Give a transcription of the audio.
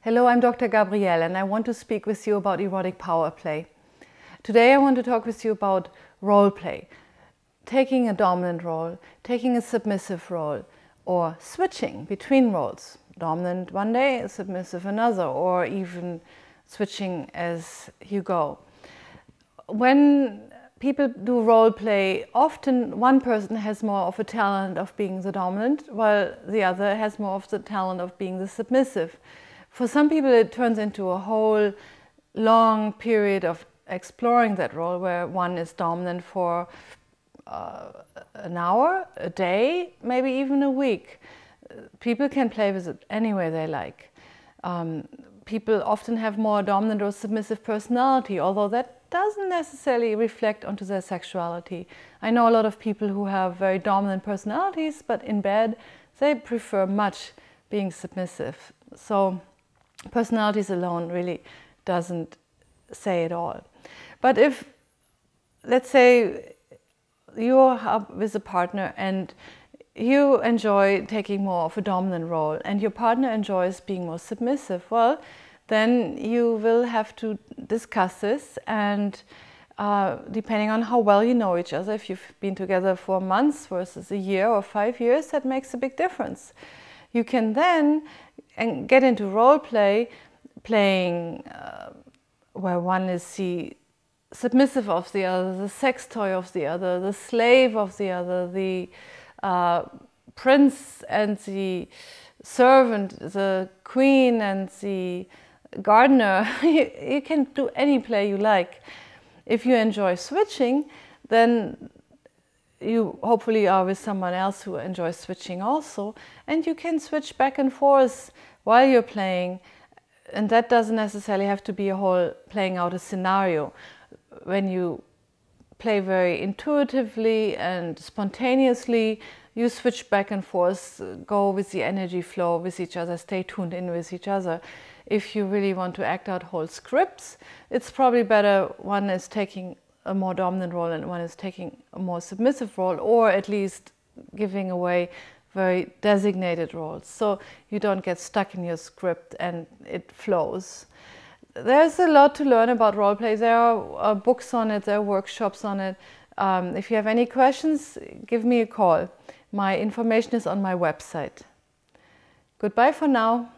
Hello, I'm Dr. Gabrielle and I want to speak with you about erotic power play. Today I want to talk with you about role play. Taking a dominant role, taking a submissive role, or switching between roles. Dominant one day, submissive another, or even switching as you go. When people do role play, often one person has more of a talent of being the dominant, while the other has more of the talent of being the submissive. For some people it turns into a whole long period of exploring that role where one is dominant for an hour, a day, maybe even a week. People can play with it any way they like. People often have more dominant or submissive personality, although that doesn't necessarily reflect onto their sexuality. I know a lot of people who have very dominant personalities, but in bed they prefer much being submissive. So personalities alone really doesn't say it all. But if, let's say, you're with a partner and you enjoy taking more of a dominant role and your partner enjoys being more submissive, well, then you will have to discuss this, and depending on how well you know each other, if you've been together for months versus a year or 5 years, that makes a big difference. You can then get into role play, playing where one is the submissive of the other, the sex toy of the other, the slave of the other, the prince and the servant, the queen and the gardener. You can do any play you like. If you enjoy switching, then you hopefully are with someone else who enjoys switching also, and you can switch back and forth while you're playing, and that doesn't necessarily have to be a whole playing out a scenario. When you play very intuitively and spontaneously, you switch back and forth, go with the energy flow with each other, stay tuned in with each other. If you really want to act out whole scripts, it's probably better one is taking a more dominant role and one is taking a more submissive role, or at least giving away very designated roles, so you don't get stuck in your script and it flows. There's a lot to learn about role play. There are books on it, there are workshops on it. If you have any questions, give me a call. My information is on my website. Goodbye for now.